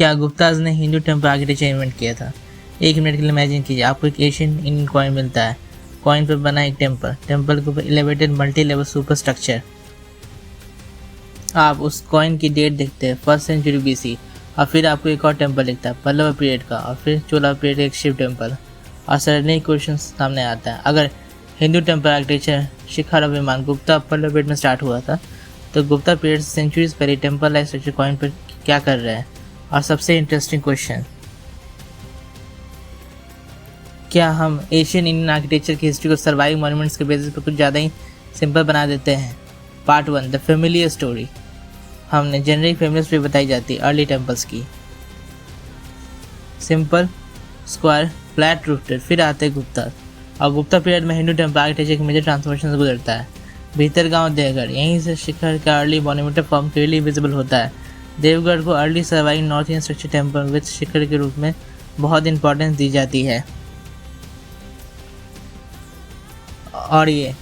क्या गुप्ताज ने Hindu temple architecture invent किया था? 1 मिनट के लिए इमेजिन कीजिए, आपको एक एशियन इंडियन कॉइन मिलता है। कॉइन पर बना एक टेम्पल, टेम्पल के ऊपर elevated multi level super structure. आप उस कॉइन की डेट देखते हैं 1st सेंचुरी BC, और फिर आपको एक और टेम्पल दिखता है पल्लव पीरियड का, और फिर चोला पीरियड का एक शिव टेम्पल। और सडनली क्वेश्चन सामने आता है, अगर हिंदू टेम्पल आर्किटेक्चर शिखर अभिमान गुप्ता पल्लव पीरियड में स्टार्ट हुआ था, तो गुप्ता पीरियड सेंचुरीज पहले टेम्पल लाइक स्ट्रक्चर कॉइन पर क्या कर रहे हैं? और सबसे इंटरेस्टिंग क्वेश्चन, क्या हम एशियन इंडियन आर्किटेक्चर की हिस्ट्री को सर्वाइव मॉन्यूमेंट्स के बेसिस पर कुछ ज़्यादा ही सिंपल बना देते हैं? Part 1, the familiar story. हमने जेनरिक फेमिलियर स्टोरी बताई जाती है अर्ली टेम्पल्स की, सिंपल, स्क्वायर, फ्लैट रूफटेड। फिर आते हैं गुप्ता, और गुप्ता पीरियड में हिंदू टेम्पल आर्किटेक्चर की मेजर ट्रांसफॉर्मेशन से गुजरता है। भीतरगांव देवगढ़, यहीं से शिखर का early monumental form clearly visible होता है। देवगढ़ को early surviving north Indian structure temple with shikhara के रूप में बहुत इंपॉर्टेंस दी जाती है। और ये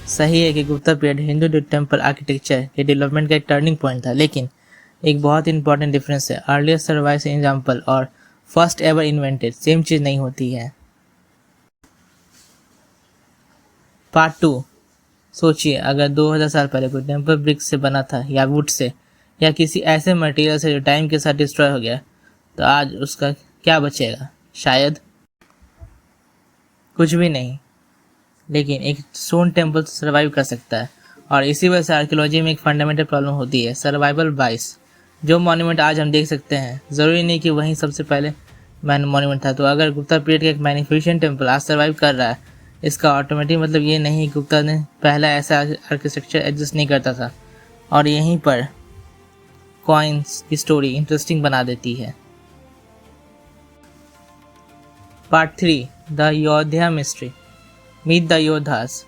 सही है कि Gupta period Hindu temple architecture के डेवलपमेंट का एक टर्निंग पॉइंट था, लेकिन एक बहुत इंपॉर्टेंट डिफरेंस है, अर्लियर सर्वाइव एग्जाम्पल और फर्स्ट एवर इन्वेंटेड सेम चीज़ नहीं होती है। पार्ट 2, सोचिए अगर 2000 साल पहले कोई टेम्पल ब्रिक से बना था, या वुड से, या किसी ऐसे मटेरियल से जो टाइम के साथ डिस्ट्रॉय हो गया, तो आज उसका क्या बचेगा? शायद कुछ भी नहीं। लेकिन एक स्टोन टेम्पल सर्वाइव कर सकता है, और इसी वजह से आर्कियोलॉजी में एक फंडामेंटल प्रॉब्लम होती है, सर्वाइवल बाइस। जो मॉन्यूमेंट आज हम देख सकते हैं, ज़रूरी नहीं कि वहीं सबसे पहले मॉन्यूमेंट था। तो अगर गुप्ता पीरियड का एक मैग्निफिसेंट टेम्पल आज सर्वाइव कर रहा है, इसका ऑटोमेटिक मतलब ये नहीं कि गुप्ता ने पहला ऐसा आर्किटेक्चर एग्जिस्ट नहीं करता था। और यहीं पर कॉइन्स की स्टोरी इंटरेस्टिंग बना देती है। Part 3, the Yaudheya mystery. Meet the Yaudheyas.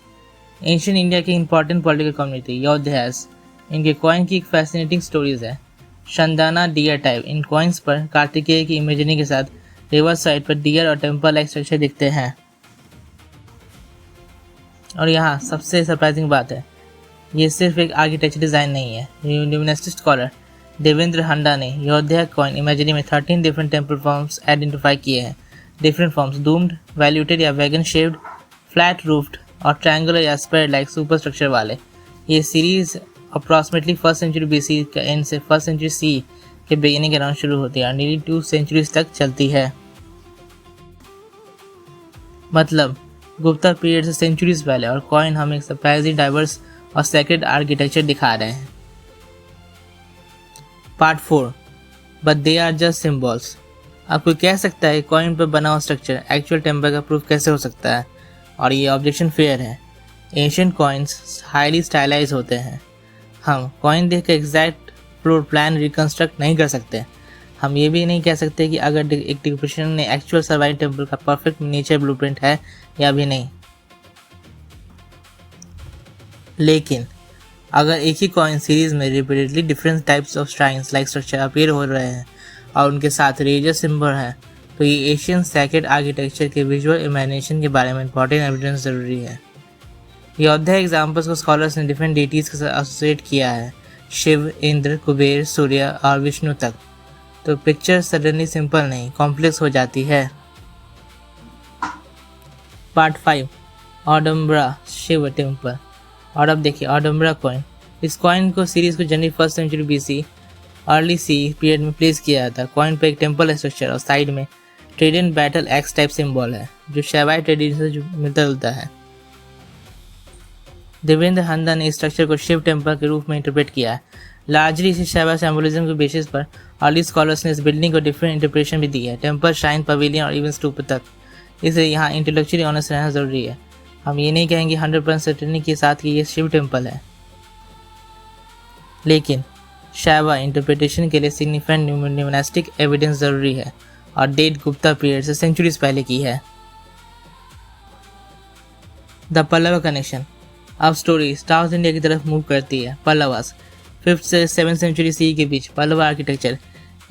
Ancient India की इंपॉर्टेंट पॉलिटिकल कम्युनिटी योद्धास, इनके कॉइन की एक फैसिनेटिंग स्टोरीज है। शंदाना डियर टाइप, इन कॉइन्स पर कार्तिकेय की इमेजरी के साथ रिवर साइड पर डियर और टेम्पल लाइक स्ट्रक्चर दिखते हैं। और यहाँ सबसे सरप्राइजिंग बात है, ये सिर्फ एक आर्किटेक्चर डिज़ाइन नहीं है। यूनिवर्सिटी स्कॉलर देवेंद्र हंडा ने योध्या कॉइन इमेजरी में 13 डिफरेंट टेम्पल फॉर्म्स आइडेंटिफाई किए हैं। डिफरेंट फॉर्म्स डूम्ड, वैल्यूटेड या वैगन शेप्ड, फ्लैट रूफ्ड और ट्रायंगुलर या स्क्वायर लाइक सुपर स्ट्रक्चर वाले। ये series approximately 1st century BC का एंड से 1st सेंचुरी C के बिगिनिंग के अराउंड शुरू होती है और नीली 2 सेंचुरीज तक चलती है। मतलब गुप्ता पीरियड से सेंचुरीज पहले और कॉइन हमें एक सरप्राइजिंग डाइवर्स और सेक्रेड आर्किटेक्चर दिखा रहे हैं। Part 4, but they are just symbols. अब कोई कह सकता है कॉइन पर बना हुआ स्ट्रक्चर एक्चुअल टेम्पल का प्रूफ कैसे हो सकता है? और ये ऑब्जेक्शन फेयर है। एशियंट कॉइन्स हाईली स्टाइलाइज होते हैं। हम कॉइन देख कर एग्जैक्ट फ्लोर प्लान रिकंस्ट्रक्ट नहीं कर सकते। हम ये भी नहीं कह सकते कि अगर एक डिक्रिप्शन ने एक्चुअल सर्वाइव टेम्पल का परफेक्ट नेचर ब्लूप्रिंट है या भी नहीं। लेकिन अगर एक ही कॉइन सीरीज में repeatedly different types of shrines like structure appear हो रहे हैं और उनके साथ रिलीजियस सिंबल है, तो ये एशियन सैक्रेड आर्किटेक्चर के विजुअल इमेजिनेशन के बारे में इंपॉर्टेंट एविडेंस ज़रूरी है। योद्धा एग्जाम्पल्स को स्कॉलर्स ने डिफरेंट डेटीज़ के साथ एसोसिएट किया है, शिव, इंद्र, कुबेर, सूर्य और विष्णु तक। तो पिक्चर सडनली सिंपल नहीं, कॉम्प्लेक्स हो जाती है। Part 5, Audumbara Shiva temple. और अब देखिए ऑडम्बरा कॉइन। इस कॉइन को सीरीज को जनवरी 1st सेंचुरी BC अर्ली C पीरियड में प्लेस किया जाता है। कॉइन पर एक टेम्पल स्ट्रक्चर और साइड में trident battle axe type symbol है, जो शैवाई ट्रेडिशन से मिलता जुलता है। देवेंद्र हंदा ने इस स्ट्रक्चर को शिव टेम्पल के रूप में इंटरप्रेट किया है। लार्जली इसी शैवाई सिंबलिज्म के बेसिस पर अर्ली स्कॉलर्स ने इस बिल्डिंग को डिफरेंट इंटरप्रिटेशन भी दी है, टेम्पल, श्राइन, पवेलियन और इवन स्तूप तक। इसलिए यहाँ इंटेलेक्चुअली ऑनेस्ट रहना जरूरी है। हम ये नहीं कहेंगे 100% सर्टेनिटी के साथ कि ये शिव टेम्पल है, लेकिन शैवा इंटरप्रिटेशन के लिए सिग्निफिकेंट न्यूमोनिस्टिक एविडेंस जरूरी है और डेट गुप्ता पीरियड से सेंचुरीज पहले की है। The Pallava connection. अब स्टोरी साउथ इंडिया की तरफ मूव करती है। पल्लवास 5th से 7th सेंचुरी C के बीच पल्लव आर्किटेक्चर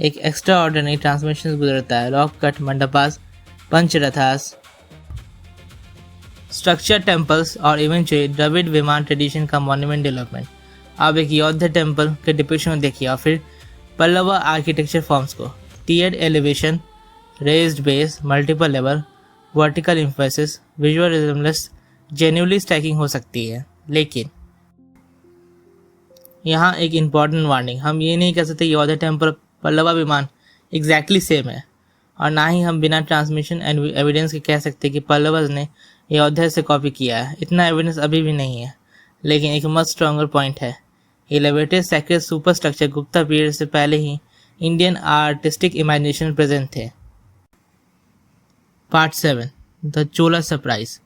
एक एक्स्ट्रा ऑर्डिनरी ट्रांसफॉर्मेशन गुजरता है। Rock cut mandapas, Pancharathas, structure temples और इवेंचुअली द्रविड़ विमान ट्रेडिशन का मॉन्यूमेंट डेवलपमेंट। अब एक योद्धा टेम्पल के डिपिक्शन देखिए और फिर पल्लवा आर्किटेक्चर फॉर्म्स को। tiered elevation, raised base, multiple level, vertical emphasis, visual resemblance genuinely stacking हो सकती है। लेकिन यहाँ एक इम्पॉर्टेंट वार्निंग, हम ये नहीं कह सकते अयोध्या टेम्पल पल्लवा विमान एग्जैक्टली सेम है, और ना ही हम बिना ट्रांसमिशन एंड एविडेंस के कह सकते कि पल्लवस ने अयोध्या से कॉपी किया है। इतना एविडेंस अभी भी नहीं है, लेकिन एक मच स्ट्रॉन्गर पॉइंट है। Elevated sacred super structure Gupta period से पहले ही इंडियन आर्टिस्टिक इमेजिनेशन प्रेजेंट थे। Part 7 the Chola surprise.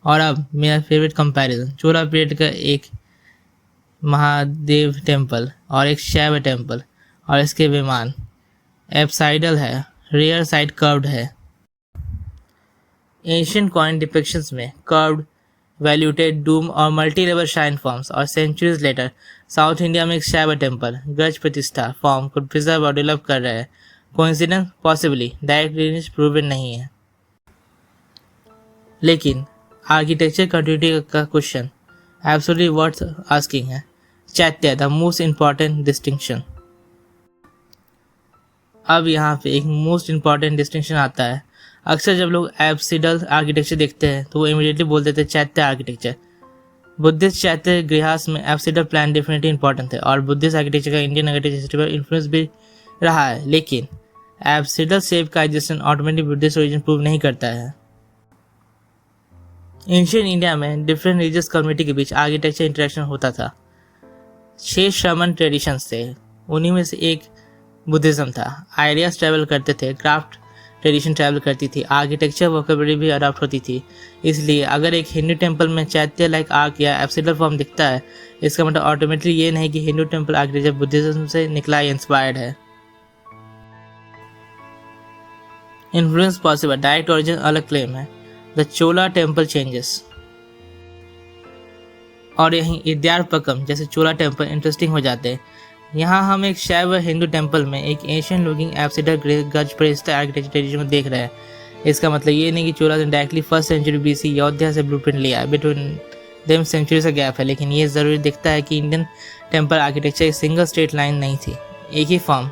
और अब मेरा फेवरेट कंपैरिजन, चोला पीरियड का एक महादेव टेम्पल और एक शैव टेम्पल, और इसके विमान एप्साइडल है, रियर साइड कर्व्ड है। एशियन कॉइन डिपिक्शंस में कर्व्ड वैल्यूटेड डूम और मल्टी लेवल शाइन फॉर्म्स, और सेंचुरीज लेटर साउथ इंडिया में एक शैव टेम्पल गज प्रतिष्ठा फॉर्म को प्रिजर्व और डेवलप कर रहे हैं। Coincidence possibly, direct lineage proven नहीं है। लेकिन आर्किटेक्चर कंटिन्यूटी का क्वेश्चन एब्सोल्युटली वर्थ आस्किंग है। चैत्य द मोस्ट इम्पॉर्टेंट डिस्टिंक्शन। अब यहाँ पे एक मोस्ट इम्पॉर्टेंट डिस्टिंक्शन आता है। अक्सर जब लोग एब्सिडल आर्किटेक्चर देखते हैं तो वो इमीडिएटली बोल देते हैं चैत्य आर्किटेक्चर। बुद्धिस्ट चैत्य गृहस्थ में एब्सिडल प्लान डेफिनेटली इंपॉर्टेंट है, और बुद्धिस्ट आर्किटेक्चर का इंडियन आर्किटेक्चर हिस्ट्री पर इन्फ्लुएंस भी रहा है। लेकिन एब्सिडल शेप का existence automatic Buddhist origin prove नहीं करता है। एंशिएंट इंडिया में डिफरेंट रिलीजियस कम्युनिटी के बीच आर्किटेक्चर इंटरेक्शन होता था। 6 श्रमण ट्रेडिशंस थे, उन्हीं में से एक बुद्धिज्म था। आइडियाज ट्रैवल करते थे, क्राफ्ट ट्रेडिशन ट्रैवल करती थी, आर्किटेक्चर वोकेबलरी भी अडॉप्ट होती थी। इसलिए अगर एक हिंदू टेम्पल में चैत्य लाइक आर्क या एब्सिडल फॉर्म दिखता है, इसका मतलब ऑटोमेटिकली ये नहीं कि हिंदू टेम्पल आर्किटेक्चर बुद्धिज्म से निकला या इंस्पायर्ड है। इन्फ्लुएंस पॉसिबल, डायरेक्ट ओरिजिन अलग क्लेम है। The Chola temple changes. और यहीं इद्यारपकम जैसे चोला टेम्पल इंटरेस्टिंग हो जाते हैं। यहाँ हम एक शैव हिंदू टेम्पल में एक एशियन लुकिंग एब्सिडल गज प्रतिष्ठा आर्किटेक्चर ट्रेडिशन को देख रहे हैं। इसका मतलब ये नहीं कि चोला ने directly first century BC Ayodhya से ब्लूप्रिंट लिया, बिटवीन देम सेंचुरी का गैप है। लेकिन ये ज़रूरी दिखता है कि इंडियन टेम्पल आर्किटेक्चर एक सिंगल स्ट्रेट लाइन नहीं थी, एक ही फॉर्म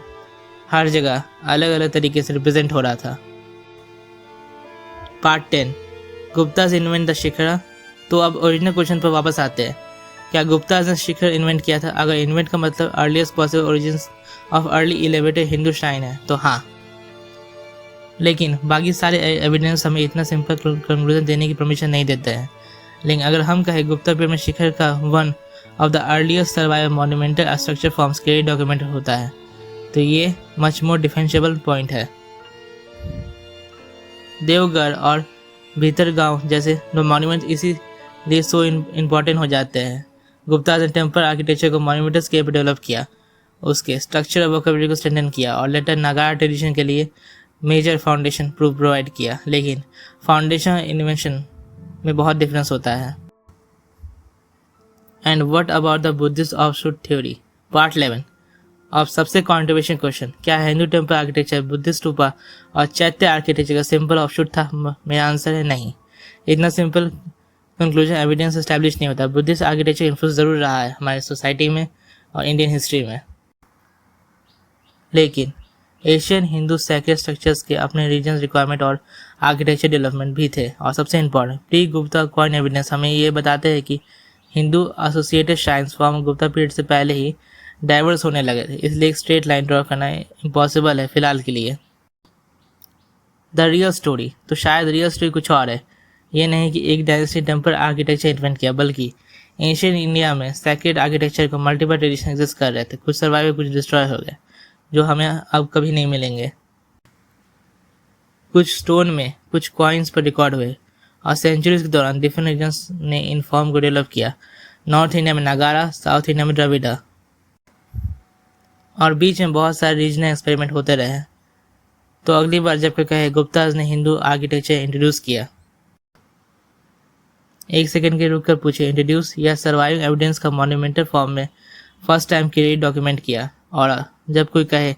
हर जगह अलग अलग तरीके से रिप्रेजेंट हो रहा था। पार्ट 10 गुप्ताज इन्वेंट द शिखर। तो अब ओरिजिनल क्वेश्चन पर वापस आते हैं, क्या गुप्ताज ने शिखर इन्वेंट किया था? अगर इन्वेंट का मतलब earliest possible origins of early elevated Hindu shrine है तो हाँ, लेकिन बाकी सारे एविडेंस हमें इतना सिंपल कंक्लूजन देने की परमिशन नहीं देते हैं। लेकिन अगर हम कहें गुप्ता पीरियड में शिखर का one of the earliest survive monumental structure forms के डॉक्यूमेंट होता है, तो ये मच मोर डिफेंसेबल पॉइंट है। देवगढ़ और भीतरगांव जैसे मॉन्यूमेंट इसीलिए सो इम्पॉर्टेंट हो जाते हैं। गुप्ता ने टेम्पल आर्किटेक्चर को मॉन्यूमेंटल स्केल पर डेवलप किया, उसके स्ट्रक्चर और वोकेबलरी को स्ट्रेंथन किया, और लेटर नागारा ट्रेडिशन के लिए मेजर फाउंडेशन प्रोवाइड किया। लेकिन फाउंडेशन इन्वेंशन में बहुत डिफरेंस होता है। And what about the Buddhist offshoot theory? Part 11। अब सबसे कॉन्ट्रोवर्शियल क्वेश्चन, क्या Hindu temple architecture Buddhist stupa और चैत्य आर्किटेक्चर का सिंपल ऑफशूट था? मेरा आंसर है नहीं। इतना सिंपल कंक्लूजन एविडेंस एस्टैब्लिश नहीं होता। बुद्धिस्ट आर्किटेक्चर इन्फ्लुएंस ज़रूर रहा है हमारे सोसाइटी में और इंडियन हिस्ट्री में, लेकिन एशियन हिंदू सैक्रेड स्ट्रक्चर्स के अपने रीजन रिक्वायरमेंट और आर्किटेक्चर डेवलपमेंट भी थे। और सबसे important, pre Gupta coin evidence हमें ये बताते हैं कि Hindu associated shrines form Gupta period से पहले ही डाइवर्स होने लगे थे, इसलिए एक स्ट्रेट लाइन ड्रॉ करना इम्पॉसिबल है फिलहाल के लिए। द रियल स्टोरी, तो शायद रियल स्टोरी कुछ और है। ये नहीं कि एक डायनेस्टी टेम्पल आर्किटेक्चर इन्वेंट किया, बल्कि एशियन इंडिया में सैक्रेड आर्किटेक्चर को मल्टीपल ट्रेडिशन एग्जिस्ट कर रहे थे। कुछ सर्वाइव, कुछ डिस्ट्रॉय हो गए, जो हमें अब कभी नहीं मिलेंगे। कुछ स्टोन में, कुछ कॉइन्स पर रिकॉर्ड हुए, और सेंचुरीज के दौरान डिफरेंट रीजन्स ने इन फॉर्म को डेवलप किया। नॉर्थ इंडिया में नागारा, साउथ इंडिया में द्रविड़ा, और बीच में बहुत सारे रीजनल एक्सपेरिमेंट होते रहे। तो अगली बार जब कोई कहे गुप्ताज ने हिंदू आर्किटेक्चर इंट्रोड्यूस किया, एक सेकंड के रुक कर पूछे, इंट्रोड्यूस या सर्वाइविंग एविडेंस का मॉन्यूमेंटल फॉर्म में फर्स्ट टाइम के लिए डॉक्यूमेंट किया। और जब कोई कहे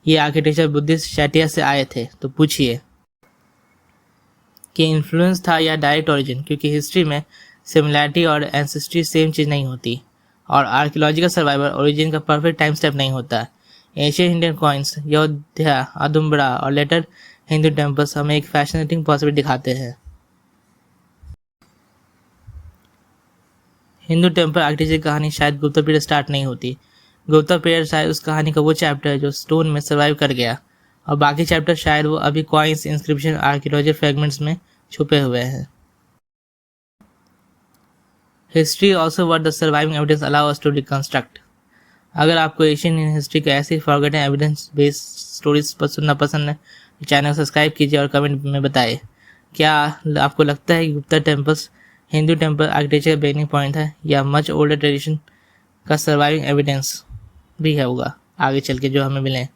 ये आर्किटेक्चर बुद्धिस्ट शैटिया से आए थे, तो पूछिए कि इन्फ्लुएंस था या डायरेक्ट ओरिजिन, क्योंकि हिस्ट्री में सिमिलैरिटी और एंसेस्ट्री सेम चीज़ नहीं होती, और आर्कियोलॉजिकल सर्वाइवल ओरिजिन का परफेक्ट टाइम स्टेप नहीं होता। एशियन इंडियन कॉइन्स, अयोध्या, अदुम्बरा और लेटर हिंदू टेम्पल्स हमें एक फैसिनेटिंग पॉसिबिलिटी दिखाते हैं। हिंदू टेम्पल आर्किटेक्चर की कहानी शायद गुप्ता पीरियड स्टार्ट नहीं होती। गुप्ता पीरियड शायद उस कहानी का वो चैप्टर है जो स्टोन में सर्वाइव कर गया, और बाकी चैप्टर शायद वो अभी कॉइन्स, इंस्क्रिप्शन, आर्कियोलॉजी फ्रेगमेंट्स में छुपे हुए हैं। History also what the surviving evidence allow us to reconstruct. अगर आपको एशियन हिस्ट्री के ऐसी फॉरगेटन एविडेंस बेस्ड स्टोरीज पर सुनना पसंद है तो चैनल को सब्सक्राइब कीजिए और कमेंट में बताइए, क्या आपको लगता है कि Gupta temples Hindu temple architecture का ब्रेकिंग पॉइंट है, या मच ओल्डर ट्रेडिशन का सर्वाइविंग एविडेंस भी है होगा आगे चल के जो हमें मिले।